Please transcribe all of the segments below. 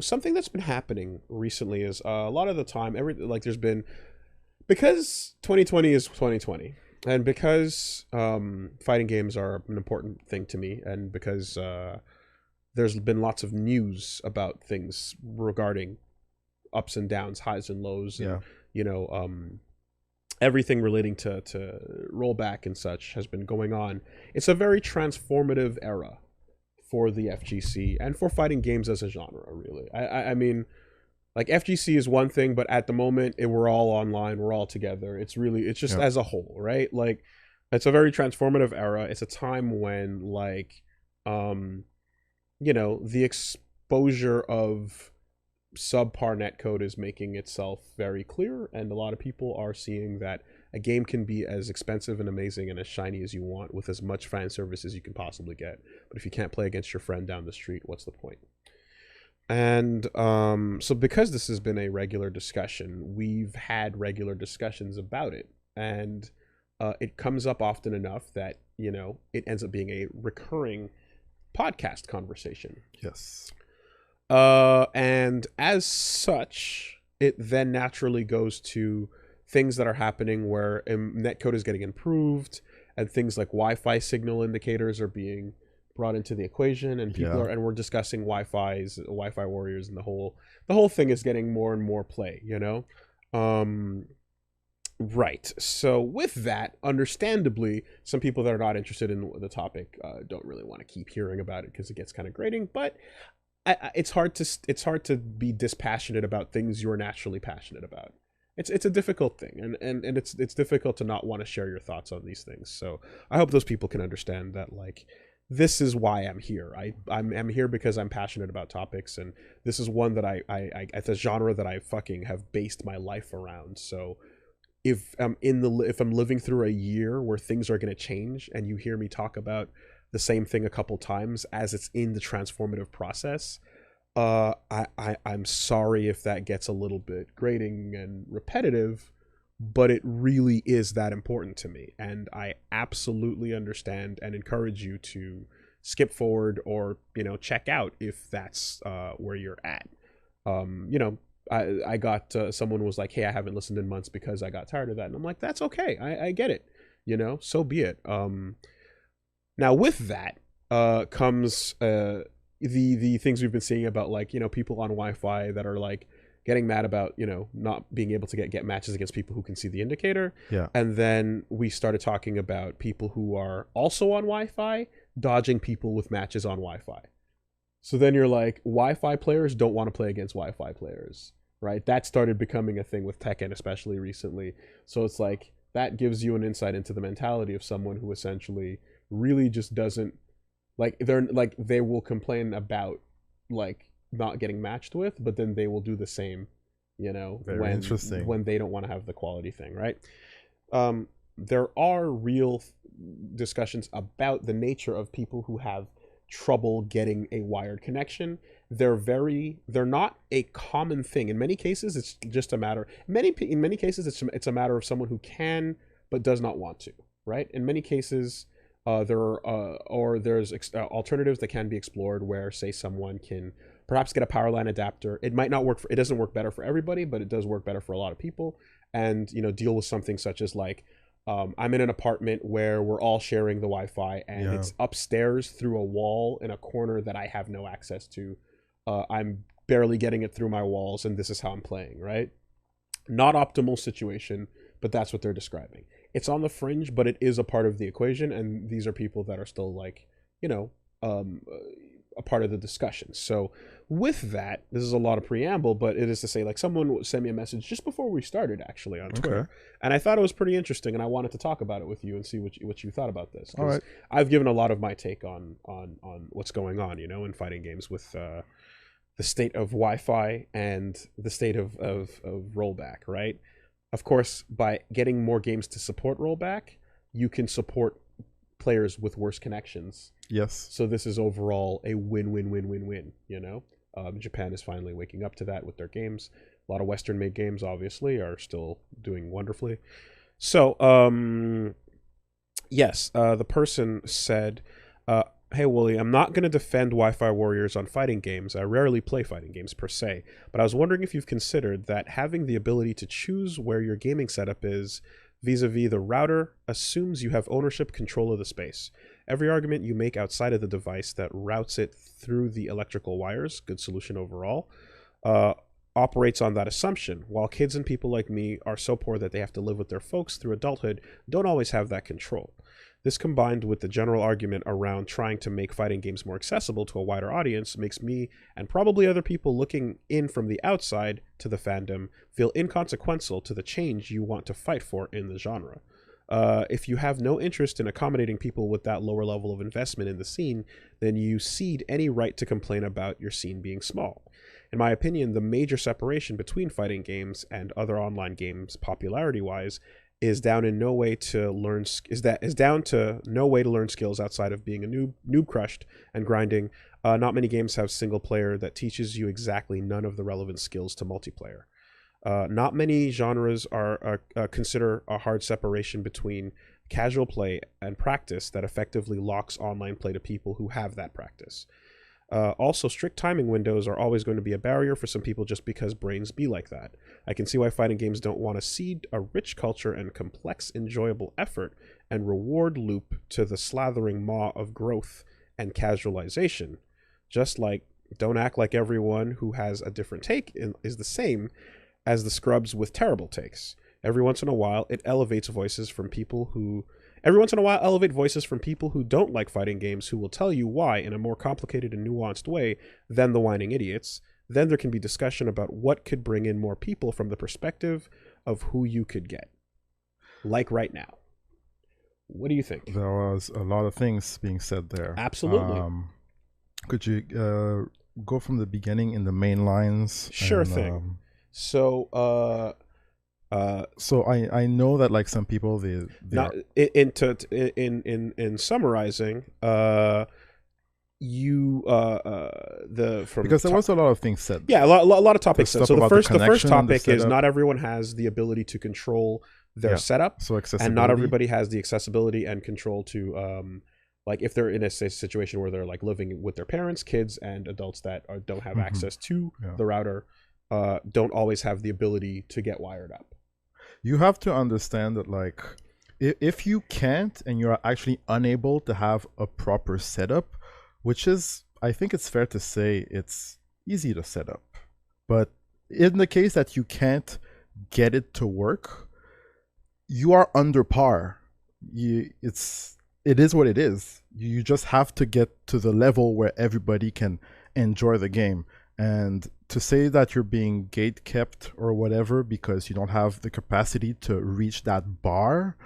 something that's been happening recently is a lot of the time, there's been, because 2020 is 2020, and because fighting games are an important thing to me, and because there's been lots of news about things regarding ups and downs, highs and lows, and Yeah. everything relating to rollback and such has been going on. It's a very transformative era for the FGC and for fighting games as a genre, really. I mean, like, FGC is one thing, but at the moment, we're all online, we're all together. It's just Yep. as a whole, right? Like, it's a very transformative era. It's a time when, like, the exposure of subpar netcode is making itself very clear, and a lot of people are seeing that a game can be as expensive and amazing and as shiny as you want with as much fan service as you can possibly get. But if you can't play against your friend down the street, what's the point? And so because this has been a regular discussion, we've had regular discussions about it, and it comes up often enough that it ends up being a recurring podcast conversation. Yes. And as such, it then naturally goes to things that are happening where netcode is getting improved, and things like Wi-Fi signal indicators are being brought into the equation, and and we're discussing Wi-Fi warriors, and the whole thing is getting more and more play. Right. So with that, understandably, some people that are not interested in the topic don't really want to keep hearing about it because it gets kind of grating. But it's hard to be dispassionate about things you're naturally passionate about. It's a difficult thing, and it's difficult to not want to share your thoughts on these things. So I hope those people can understand that, like, this is why I'm here. I'm here because I'm passionate about topics, and this is one that I it's a genre that I fucking have based my life around. So if I'm living through a year where things are going to change, and you hear me talk about the same thing a couple times as it's in the transformative process, I'm sorry if that gets a little bit grating and repetitive, but it really is that important to me, and I absolutely understand and encourage you to skip forward or check out if that's where you're at. I got someone was like, "Hey, I haven't listened in months because I got tired of that," and I'm like, "That's okay. I get it. So be it." Now, with that comes the things we've been seeing about, like, people on Wi-Fi that are, like, getting mad about not being able to get matches against people who can see the indicator. Yeah. And then we started talking about people who are also on Wi-Fi dodging people with matches on Wi-Fi. So then you're like, Wi-Fi players don't want to play against Wi-Fi players, right? That started becoming a thing with Tekken, especially recently. So it's like, that gives you an insight into the mentality of someone who essentially really just doesn't, like, they will complain about, like, not getting matched with, but then they will do the same, Very interesting. when they don't want to have the quality thing, right? There are real discussions about the nature of people who have trouble getting a wired connection. They're not a common thing. In many cases, it's just a matter. In many cases, it's a matter of someone who can but does not want to. Right. In many cases, there's alternatives that can be explored where, say, someone can perhaps get a power line adapter. It might not work it doesn't work better for everybody, but it does work better for a lot of people. And deal with something such as, like, I'm in an apartment where we're all sharing the Wi-Fi, and it's upstairs through a wall in a corner that I have no access to. I'm barely getting it through my walls, and this is how I'm playing, right? Not optimal situation, but that's what they're describing. It's on the fringe, but it is a part of the equation, and these are people that are still, like, a part of the discussion. So with that, this is a lot of preamble, but it is to say, like, someone sent me a message just before we started, actually, on Twitter, and I thought it was pretty interesting, and I wanted to talk about it with you and see what you thought about this, because I've given a lot of my take on what's going on, in fighting games with the state of Wi-Fi and the state of rollback, right? Of course, by getting more games to support rollback, you can support players with worse connections. Yes. So this is overall a win-win-win-win-win, Japan is finally waking up to that with their games. A lot of Western-made games, obviously, are still doing wonderfully. So, yes, the person said, Hey, Wooly, I'm not going to defend Wi-Fi warriors on fighting games. I rarely play fighting games per se, but I was wondering if you've considered that having the ability to choose where your gaming setup is vis-a-vis the router assumes you have ownership control of the space. Every argument you make outside of the device that routes it through the electrical wires, good solution overall, operates on that assumption, while kids and people like me are so poor that they have to live with their folks through adulthood, don't always have that control. This, combined with the general argument around trying to make fighting games more accessible to a wider audience, makes me, and probably other people looking in from the outside to the fandom, feel inconsequential to the change you want to fight for in the genre. If you have no interest in accommodating people with that lower level of investment in the scene, then you cede any right to complain about your scene being small. In my opinion, the major separation between fighting games and other online games, popularity-wise, is down to no way to learn skills outside of being a noob crushed and grinding. Not many games have single player that teaches you exactly none of the relevant skills to multiplayer. Not many genres are consider a hard separation between casual play and practice that effectively locks online play to people who have that practice. Also, strict timing windows are always going to be a barrier for some people just because brains be like that. I can see why fighting games don't want to cede a rich culture and complex, enjoyable effort and reward loop to the slathering maw of growth and casualization. Just like, don't act like everyone who has a different take is the same as the scrubs with terrible takes. Every once in a while, elevate voices from people who don't like fighting games, who will tell you why in a more complicated and nuanced way than the whining idiots. Then there can be discussion about what could bring in more people from the perspective of who you could get. Like right now. What do you think? There was a lot of things being said there. Absolutely. Could you go from the beginning in the main lines? Sure thing. So I know that like some people in summarizing, because there was a lot of things said. Yeah, a lot of topics said. So the first topic is not everyone has the ability to control their setup, so accessibility. And not everybody has the accessibility and control to like if they're in a situation where they're like living with their parents, kids, and adults that don't have access to the router, don't always have the ability to get wired up. You have to understand that like if you can't and you're actually unable to have a proper setup, which is, I think it's fair to say, it's easy to set up. But in the case that you can't get it to work, you are under par. It is what it is. You just have to get to the level where everybody can enjoy the game. And to say that you're being gate-kept or whatever because you don't have the capacity to reach that bar,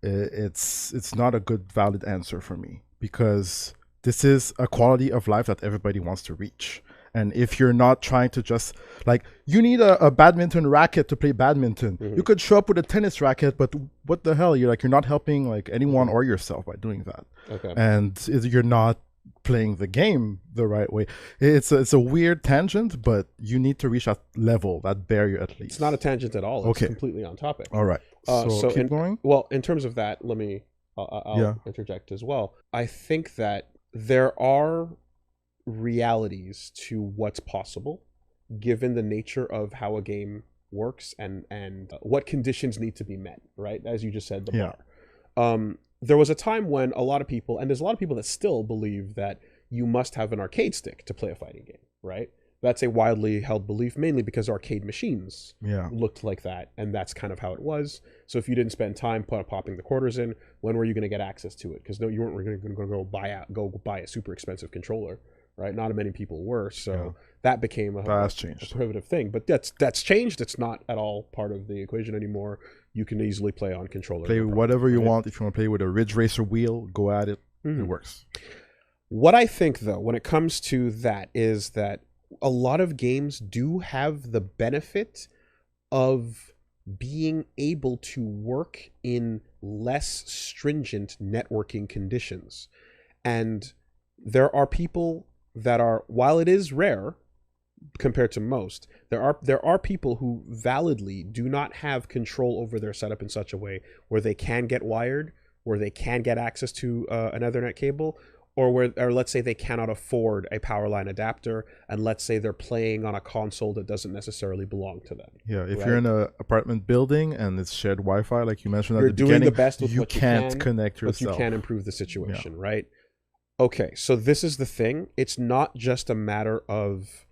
it's not a good, valid answer for me, because this is a quality of life that everybody wants to reach. And if you're not trying to just, like, you need a badminton racket to play badminton. You could show up with a tennis racket, but what the hell? You're not helping like anyone or yourself by doing that. Okay. And you're not playing the game the right way. It's a weird tangent, but you need to reach that level, that barrier at least. It's not a tangent at all. It's completely on topic. All right. So keep going. Well, in terms of that, I'll interject as well. I think that there are realities to what's possible given the nature of how a game works and what conditions need to be met, right? As you just said, the bar. There was a time when a lot of people, and there's a lot of people that still believe that you must have an arcade stick to play a fighting game, right? That's a widely held belief, mainly because arcade machines looked like that, and that's kind of how it was. So if you didn't spend time popping the quarters in, when were you going to get access to it? Because you weren't going to go buy a super expensive controller, right? Not many people were, so that became a prohibitive thing. But that's changed. It's not at all part of the equation anymore. You can easily play on controller. Play whatever you want. If you want to play with a Ridge Racer wheel, go at it. It works. What I think, though, when it comes to that, is that a lot of games do have the benefit of being able to work in less stringent networking conditions. And there are people that are, while it is rare compared to most, there are people who validly do not have control over their setup in such a way where they can get wired, where they can get access to an Ethernet cable, or let's say they cannot afford a power line adapter, and let's say they're playing on a console that doesn't necessarily belong to them. Yeah, if right? you're in an apartment building and it's shared Wi-Fi, like you mentioned at You're the doing beginning, the best with you what you can't can, connect but you yourself. can improve the situation, right? Okay, so this is the thing. It's not just a matter of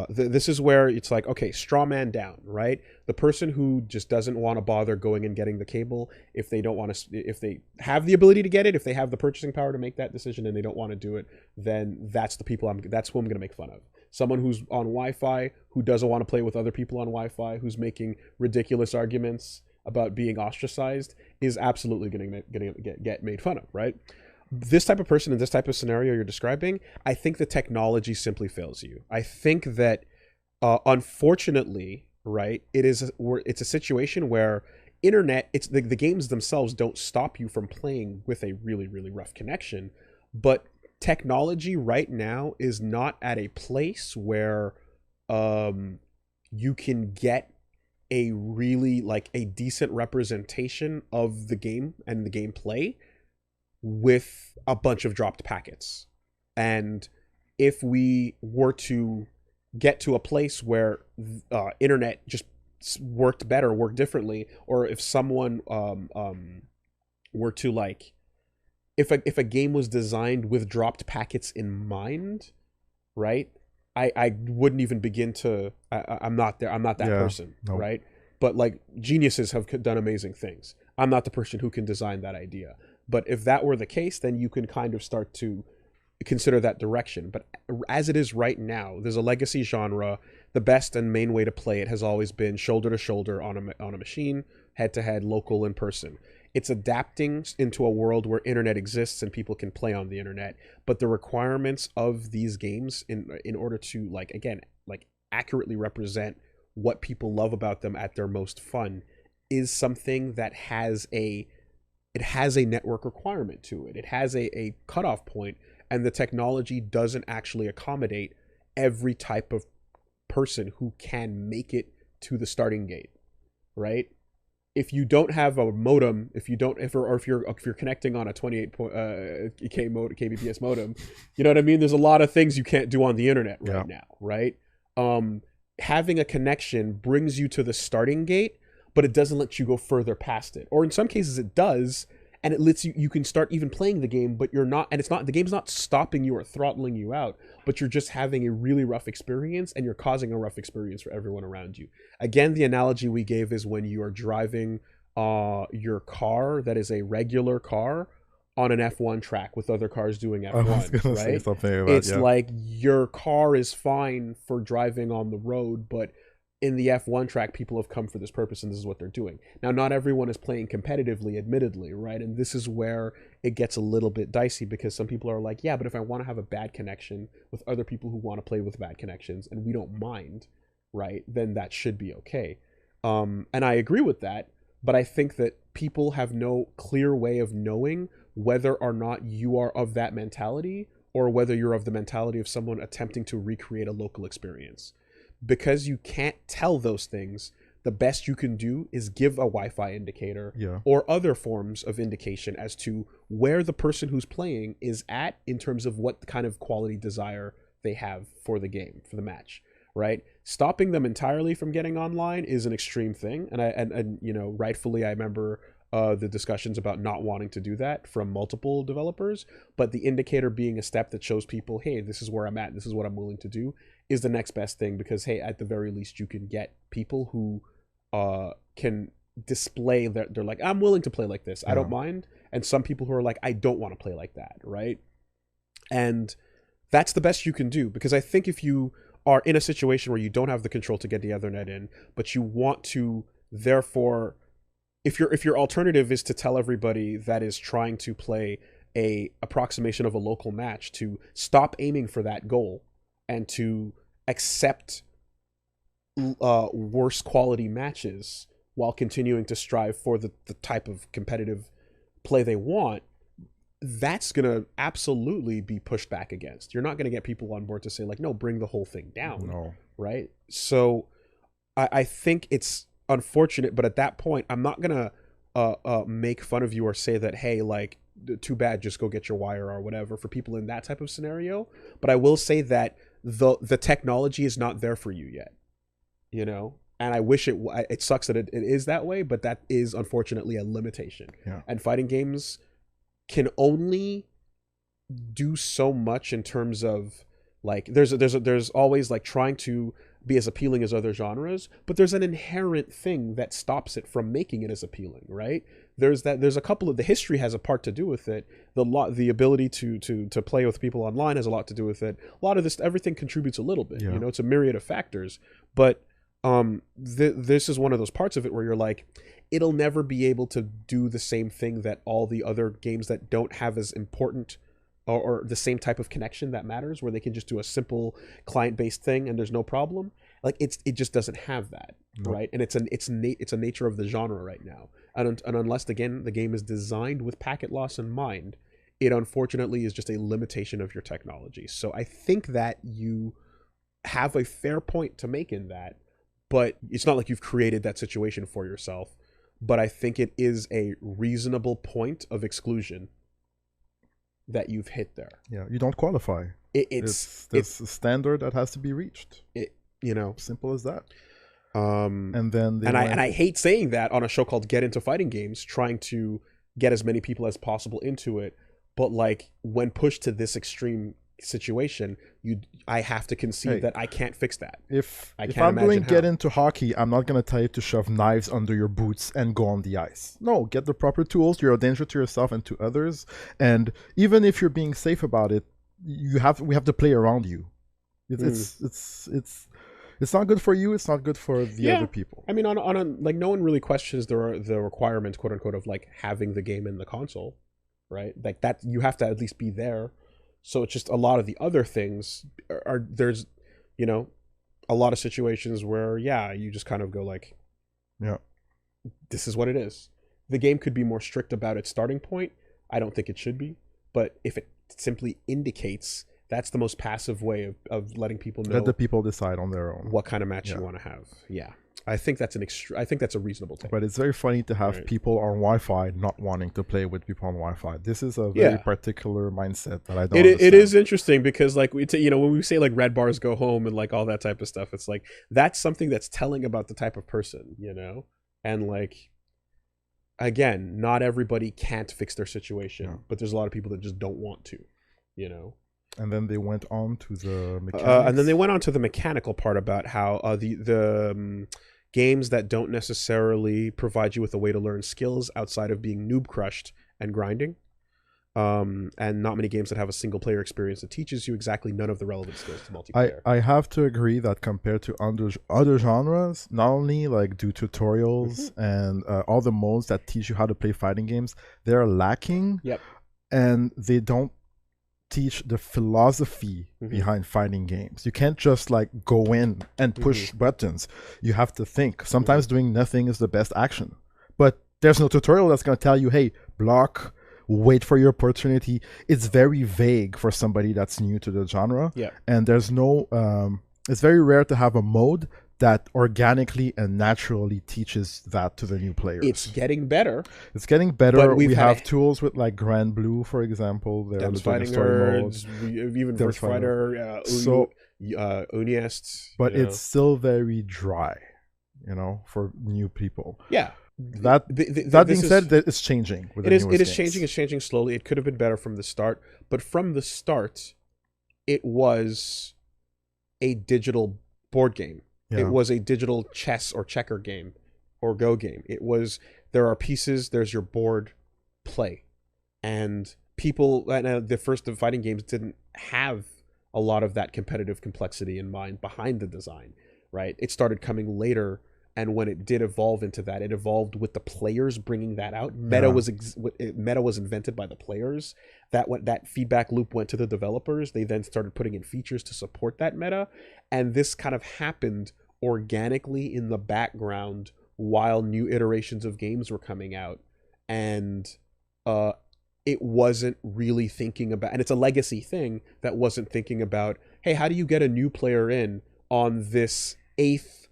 this is where it's like, okay, straw man down, right? The person who just doesn't want to bother going and getting the cable, if they don't want to, if they have the ability to get it, if they have the purchasing power to make that decision and they don't want to do it, then that's the people that's who I'm going to make fun of. Someone who's on Wi-Fi, who doesn't want to play with other people on Wi-Fi, who's making ridiculous arguments about being ostracized, is absolutely going to get made fun of, right? This type of person in this type of scenario you're describing, I think the technology simply fails you. I think that unfortunately, right, it's a situation where internet, it's the games themselves don't stop you from playing with a really, really rough connection, but technology right now is not at a place where you can get a really like a decent representation of the game and the gameplay with a bunch of dropped packets. And if we were to get to a place where internet just worked better, worked differently, or if someone were to like, if a game was designed with dropped packets in mind, right? I wouldn't even begin to. I'm not there. I'm not that person, right? But like geniuses have done amazing things. I'm not the person who can design that idea. But if that were the case, then you can kind of start to consider that direction. But as it is right now, there's a legacy genre. The best and main way to play it has always been shoulder to shoulder on a machine, head to head, local, in person. It's adapting into a world where internet exists and people can play on the internet. But the requirements of these games in order to like again like accurately represent what people love about them at their most fun is something that has a network requirement to it. It has a cutoff point, and the technology doesn't actually accommodate every type of person who can make it to the starting gate, right? If you don't have a modem, if you're connecting on a 28 kbps modem, you know what I mean? There's a lot of things you can't do on the internet right now, right? Having a connection brings you to the starting gate, but it doesn't let you go further past it. Or in some cases it does, and it lets you can start even playing the game, but you're not, and the game's not stopping you or throttling you out, but you're just having a really rough experience, and you're causing a rough experience for everyone around you. Again, the analogy we gave is when you are driving your car that is a regular car on an F1 track with other cars doing F1, I was gonna say something about, it's like your car is fine for driving on the road, but in the F1 track, people have come for this purpose, and this is what they're doing. Now, not everyone is playing competitively, admittedly, right? And this is where it gets a little bit dicey, because some people are like, yeah, but if I want to have a bad connection with other people who want to play with bad connections, and we don't mind, right, then that should be okay. And I agree with that, but I think that people have no clear way of knowing whether or not you are of that mentality, or whether you're of the mentality of someone attempting to recreate a local experience. Because you can't tell those things, the best you can do is give a Wi-Fi indicator or other forms of indication as to where the person who's playing is at in terms of what kind of quality desire they have for the game, for the match, right? Stopping them entirely from getting online is an extreme thing, and you know, rightfully, I remember the discussions about not wanting to do that from multiple developers, but the indicator being a step that shows people, hey, this is where I'm at, this is what I'm willing to do, is the next best thing, because hey, at the very least, you can get people who can display that they're like, I'm willing to play like this, I don't mind, and some people who are like, I don't want to play like that, right? And that's the best you can do, because I think if you are in a situation where you don't have the control to get the Ethernet in, but you want to, therefore, if your alternative is to tell everybody that is trying to play a approximation of a local match to stop aiming for that goal and to accept worse quality matches while continuing to strive for the type of competitive play they want, that's going to absolutely be pushed back against. You're not going to get people on board to say like, no, bring the whole thing down, right? So I think it's unfortunate, but at that point, I'm not going to make fun of you or say that, hey, like, too bad, just go get your wire or whatever for people in that type of scenario. But I will say that the technology is not there for you yet, you know. And I wish it sucks that it is that way, but that is unfortunately a limitation. Yeah. And fighting games can only do so much in terms of like there's always like trying to be as appealing as other genres, but there's an inherent thing that stops it from making it as appealing, right? There's a couple of the history has a part to do with it. The ability to play with people online has a lot to do with it. A lot of this, everything contributes a little bit. Yeah. You know, it's a myriad of factors, but this is one of those parts of it where you're like, it'll never be able to do the same thing that all the other games that don't have as important or the same type of connection that matters, where they can just do a simple client-based thing and there's no problem. Like it just doesn't have that, right? And it's a nature of the genre right now. And unless again the game is designed with packet loss in mind, it unfortunately is just a limitation of your technology. So I think that you have a fair point to make in that, but it's not like you've created that situation for yourself. But I think it is a reasonable point of exclusion that you've hit there. Yeah, you don't qualify. It's a standard that has to be reached. You know, simple as that. And then I hate saying that on a show called Get Into Fighting Games, trying to get as many people as possible into it. But like when pushed to this extreme situation, I have to concede that I can't fix that. If I'm doing Get Into Hockey, I'm not going to tell you to shove knives under your boots and go on the ice. No, get the proper tools. You're a danger to yourself and to others. And even if you're being safe about it, we have to play around you. It's not good for you. It's not good for the other people. I mean, on a like, no one really questions the requirements, quote unquote, of like having the game in the console, right? Like that, you have to at least be there. So it's just a lot of the other things there's, you know, a lot of situations where, you just kind of go like, this is what it is. The game could be more strict about its starting point. I don't think it should be. But if it simply indicates, that's the most passive way of letting people know. Let the people decide on their own what kind of match you want to have. Yeah. I think that's a reasonable take. But it's very funny to have people on Wi-Fi not wanting to play with people on Wi-Fi. This is a very particular mindset that I don't understand. It is interesting because like when we say like red bars go home and like all that type of stuff, it's like that's something that's telling about the type of person, you know? And like, again, not everybody can't fix their situation, but there's a lot of people that just don't want to, you know? And then they went on to the mechanics. And then they went on to the mechanical part about how the games that don't necessarily provide you with a way to learn skills outside of being noob crushed and grinding, and not many games that have a single player experience that teaches you exactly none of the relevant skills to multiplayer. I have to agree that compared to other genres, not only like do tutorials and all the modes that teach you how to play fighting games, they're lacking. Yep. And they don't teach the philosophy behind fighting games. You can't just like go in and push buttons. You have to think. Sometimes doing nothing is the best action. But there's no tutorial that's going to tell you, hey, block, wait for your opportunity. It's very vague for somebody that's new to the genre. Yeah. And there's no it's very rare to have a mode that organically and naturally teaches that to the new players. It's getting better. It's getting better. We have tools with like Grand Blue, for example. They're Fighting Nerds, even First Fighter, Uniest. But it's still very dry, you know, for new people. Yeah. That being said, it's changing. With it is changing. It's changing slowly. It could have been better from the start, but from the start, it was a digital board game. Yeah. It was a digital chess or checker game or Go game. It was, there are pieces, there's your board, play. And people, the fighting games didn't have a lot of that competitive complexity in mind behind the design, right? It started coming later, and when it did evolve into that, it evolved with the players bringing that out. Meta was invented by the players. That feedback loop went to the developers. They then started putting in features to support that meta, and this kind of happened organically in the background while new iterations of games were coming out, and it wasn't really thinking about, and it's a legacy thing that wasn't thinking about, hey, how do you get a new player in on this 8th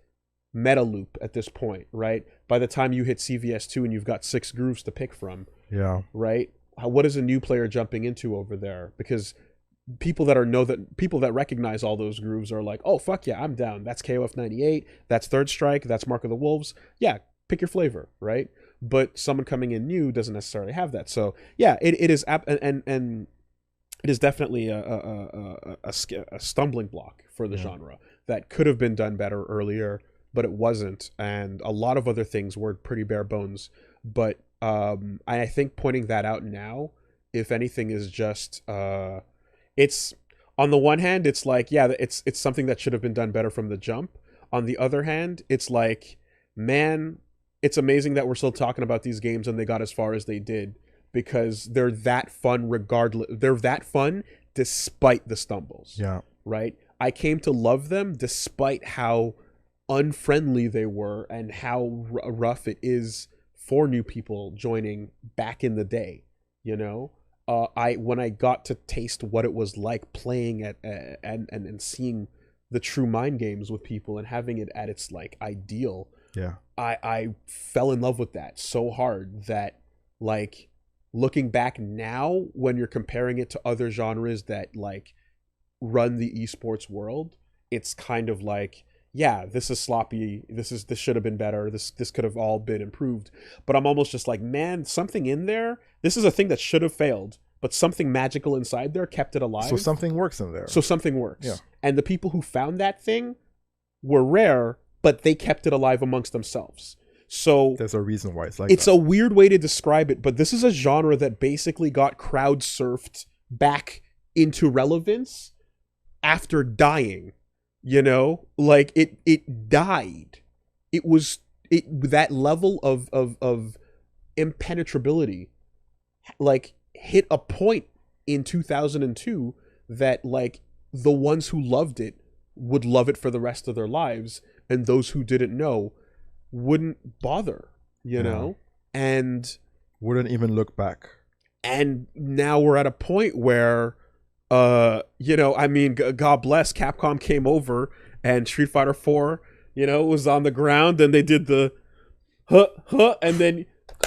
meta loop at this point, right? By the time you hit CVS2 and you've got 6 grooves to pick from, yeah, right? what is a new player jumping into over there? Because people that recognize all those grooves are like, oh fuck yeah, I'm down. That's KOF 98. That's Third Strike. That's Mark of the Wolves. Yeah, pick your flavor, right? But someone coming in new doesn't necessarily have that. So yeah, it is and it is definitely a stumbling block for the genre that could have been done better earlier, but it wasn't. And a lot of other things were pretty bare bones. But I think pointing that out now, if anything, is just it's, on the one hand, it's like, yeah, it's something that should have been done better from the jump. On the other hand, it's like, man, it's amazing that we're still talking about these games and they got as far as they did, because they're that fun regardless. They're that fun despite the stumbles. Yeah. Right? I came to love them despite how unfriendly they were and how rough it is for new people joining back in the day, you know? When I got to taste what it was like playing at and seeing the true mind games with people and having it at its like ideal, yeah, I fell in love with that so hard that, like, looking back now when you're comparing it to other genres that like run the esports world, it's kind of like, yeah, this is sloppy, this should have been better, this could have all been improved. But I'm almost just like, man, something in there, this is a thing that should have failed, but something magical inside there kept it alive. So something works in there. So something works. Yeah. And the people who found that thing were rare, but they kept it alive amongst themselves. So there's a reason why it's like it's that. a weird way to describe it, but this is a genre that basically got crowd surfed back into relevance after dying. You know, like it died. That level of impenetrability, like, hit a point in 2002 that like the ones who loved it would love it for the rest of their lives, and those who didn't know wouldn't bother, you know, and wouldn't even look back. And now we're at a point where, you know, I mean, God bless, Capcom came over and Street Fighter 4, you know, was on the ground and they did the and then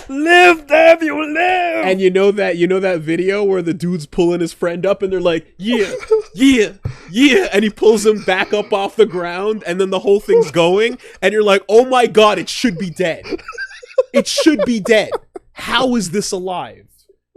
live, damn you, live. And you know that video where the dude's pulling his friend up and they're like, yeah, yeah, yeah, and he pulls him back up off the ground and then the whole thing's going and you're like, oh my god, it should be dead. It should be dead. How is this alive?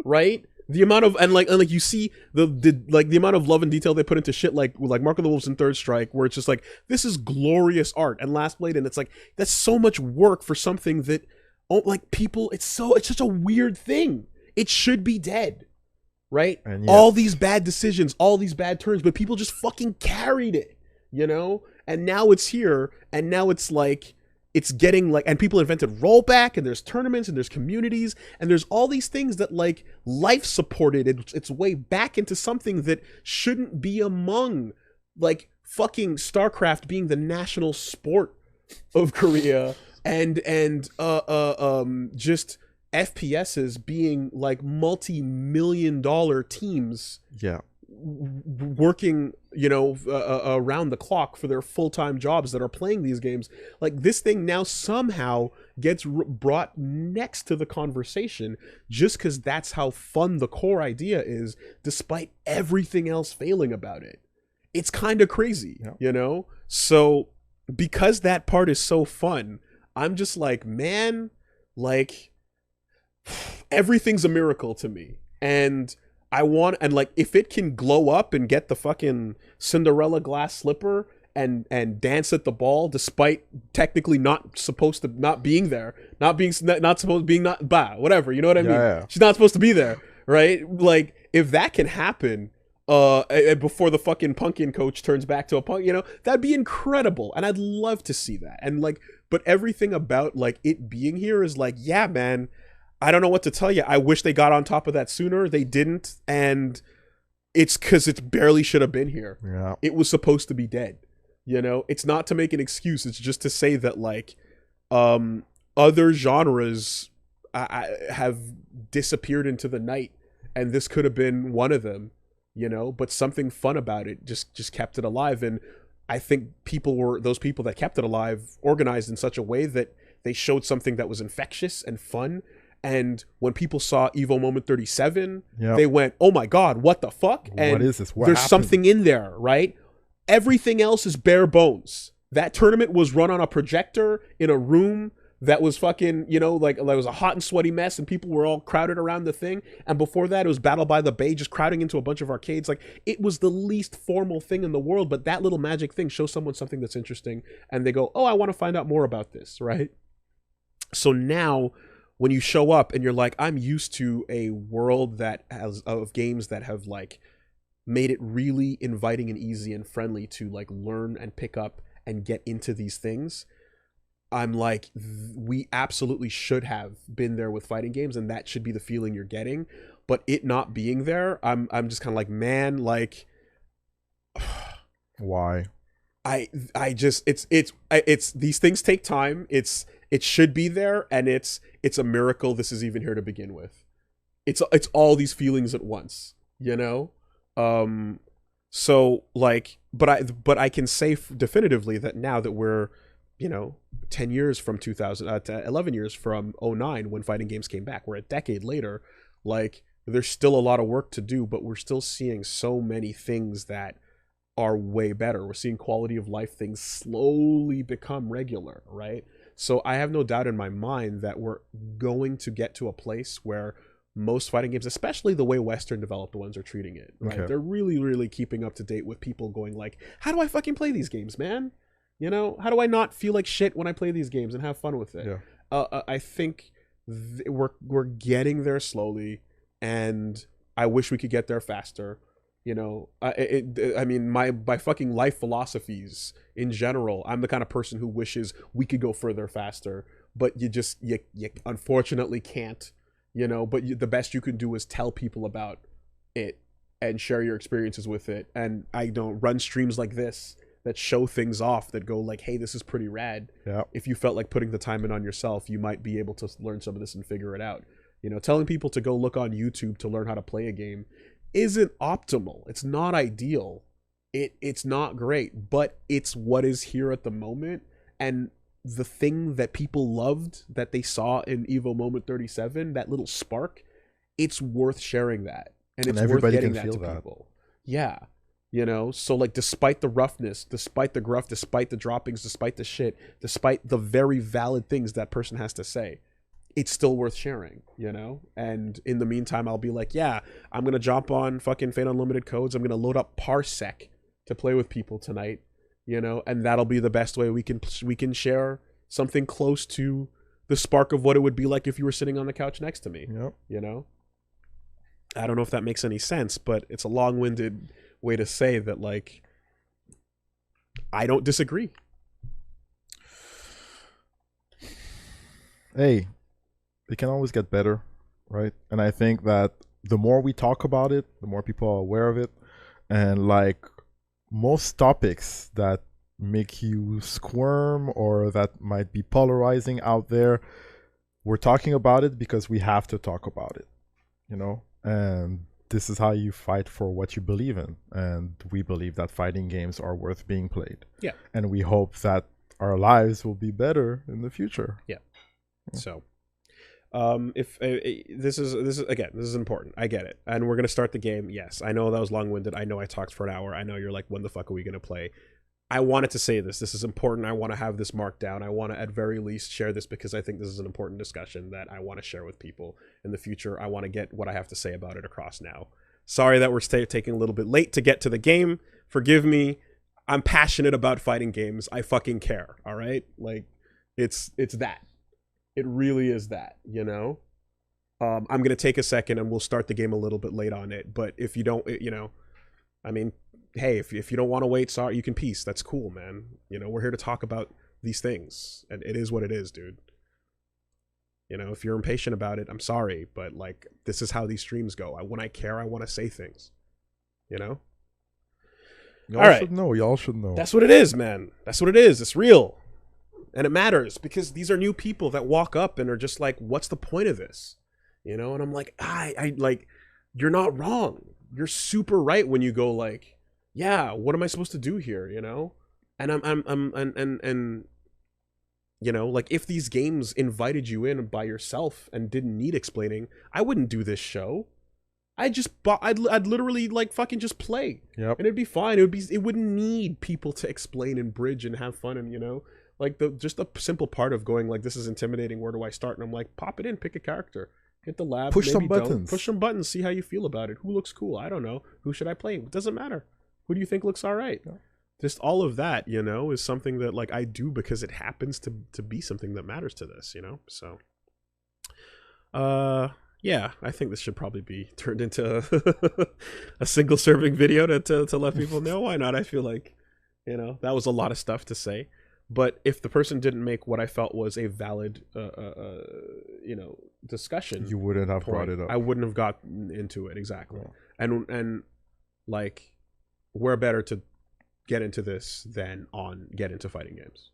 Right? The amount of and you see the amount of love and detail they put into shit like Mark of the Wolves and Third Strike, where it's just like, this is glorious art, and Last Blade, and it's like, that's so much work for something that, oh, like, people, it's such a weird thing. It should be dead, right? And all these bad decisions, all these bad turns, but people just fucking carried it, you know? And now it's here, and now it's like, it's getting like, and people invented rollback, and there's tournaments, and there's communities, and there's all these things that like life supported its way back into something that shouldn't be among, like, fucking StarCraft being the national sport of Korea, and just FPSs being like multi-million-dollar teams. Yeah. Working, you know, around the clock for their full-time jobs that are playing these games. Like, this thing now somehow gets brought next to the conversation just because that's how fun the core idea is, despite everything else failing about it. It's kind of crazy, you know? So because that part is so fun, I'm just like, man, like, everything's a miracle to me. And I want, and like, if it can glow up and get the fucking Cinderella glass slipper and dance at the ball despite technically not supposed to not being there, not supposed to being not whatever, you know what I mean? Yeah. She's not supposed to be there, right? Like, if that can happen before the fucking pumpkin coach turns back to a punk, you know, that'd be incredible, and I'd love to see that. And like, but everything about like it being here is like, yeah, man, I don't know what to tell you. I wish they got on top of that sooner. They didn't, and it's because it barely should have been here. Yeah. It was supposed to be dead. You know, it's not to make an excuse. It's just to say that like, other genres have disappeared into the night, and this could have been one of them. You know, but something fun about it just kept it alive, and I think those people that kept it alive organized in such a way that they showed something that was infectious and fun And when people saw Evo Moment 37, Yep. they went, "Oh my God, what the fuck?" And what is this? What there's happened? something in there, right? Everything else is bare bones. That tournament was run on a projector in a room that was fucking, like it was a hot and sweaty mess, and people were all crowded around the thing. And before that, it was Battle by the Bay, just crowding into a bunch of arcades. Like, it was the least formal thing in the world, but that little magic thing shows someone something that's interesting, and they go, "Oh, I want to find out more about this," right? So now, when you show up and you're like, I'm used to a world that has of games that have like made it really inviting and easy and friendly to like learn and pick up and get into these things. I'm like, we absolutely should have been there with fighting games, and that should be the feeling you're getting. But it not being there, I'm just kind of like, man, like, Why? I just it's these things take time. It should be there, and it's a miracle this is even here to begin with. It's all these feelings at once, So like, but I can say definitively that now that we're 10 years from 2000 11 years from '09 when fighting games came back, we're a decade later. Like, there's still a lot of work to do, but we're still seeing so many things that are way better. We're seeing quality of life things slowly become regular, right? So I have no doubt in my mind that we're going to get to a place where most fighting games, especially the way Western developed ones, are treating it, right? Okay. They're really, really keeping up to date with people going like, how do I fucking play these games, man? How do I not feel like shit when I play these games and have fun with it? Yeah. I think we're getting there slowly, and I wish we could get there faster. I mean, my fucking life philosophies in general, I'm the kind of person who wishes we could go further faster, but you unfortunately can't. But the best you can do is tell people about it and share your experiences with it. And I don't run streams like this that show things off, that go like, hey, this is pretty rad. Yeah. If you felt like putting the time in on yourself, you might be able to learn some of this and figure it out. Telling people to go look on YouTube to learn how to play a game isn't optimal. It's not ideal. It's not great, but it's what is here at the moment. And the thing that people loved that they saw in Evo Moment 37, that little spark, it's worth sharing that. And it's worth getting that to people. Yeah. So like, despite the roughness, despite the gruff, despite the droppings, despite the shit, despite the very valid things that person has to say, it's still worth sharing, And in the meantime, I'll be like, yeah, I'm going to jump on fucking Fate Unlimited codes. I'm going to load up Parsec to play with people tonight, and that'll be the best way we can share something close to the spark of what it would be like if you were sitting on the couch next to me. Yep. I don't know if that makes any sense, but it's a long-winded way to say that, like, I don't disagree. Hey, it can always get better, right? And I think that the more we talk about it, the more people are aware of it. And like, most topics that make you squirm or that might be polarizing out there, we're talking about it because we have to talk about it, And this is how you fight for what you believe in. And we believe that fighting games are worth being played. Yeah. And we hope that our lives will be better in the future. Yeah. So, if this is important. I get it. And we're going to start the game. Yes, I know that was long-winded. I know I talked for an hour. I know you're like, when the fuck are we going to play? I wanted to say this. This is important. I want to have this marked down. I want to, at very least, share this because I think this is an important discussion that I want to share with people in the future. I want to get what I have to say about it across now. Sorry that we're taking a little bit late to get to the game. Forgive me. I'm passionate about fighting games. I fucking care. All right? Like, it's that. It really is that, I'm going to take a second and we'll start the game a little bit late on it. But if you don't, I mean, hey, if you don't want to wait, sorry, you can peace. That's cool, man. We're here to talk about these things, and it is what it is, dude. If you're impatient about it, I'm sorry, but like, this is how these streams go. When I care, I want to say things, Y'all should know. Y'all should know. That's what it is, man. That's what it is. It's real. And it matters because these are new people that walk up and are just like, what's the point of this? And I'm like, I like, you're not wrong. You're super right when you go like, yeah, what am I supposed to do here? And I'm You know, like if these games invited you in by yourself and didn't need explaining, I wouldn't do this show. I'd literally like fucking just play. Yep. And it'd be fine. It wouldn't need people to explain and bridge and have fun, and you know, like just the simple part of going like, this is intimidating, where do I start? And I'm like, pop it in, pick a character, hit the lab, Push some maybe don't. buttons. Push some buttons, see how you feel about it. Who looks cool? I don't know. Who should I play? It doesn't matter. Who do you think looks all right? Yeah. Just all of that, you know, is something that like I do because it happens to be something that matters to this, you know. So yeah, I think this should probably be turned into a single serving video to let people know. Why not? I feel like, you know, that was a lot of stuff to say. But if the person didn't make what I felt was a valid, you know, discussion, You wouldn't have brought it up. I wouldn't have gotten into it, exactly. Yeah. And like, we're better to get into this than get into fighting games.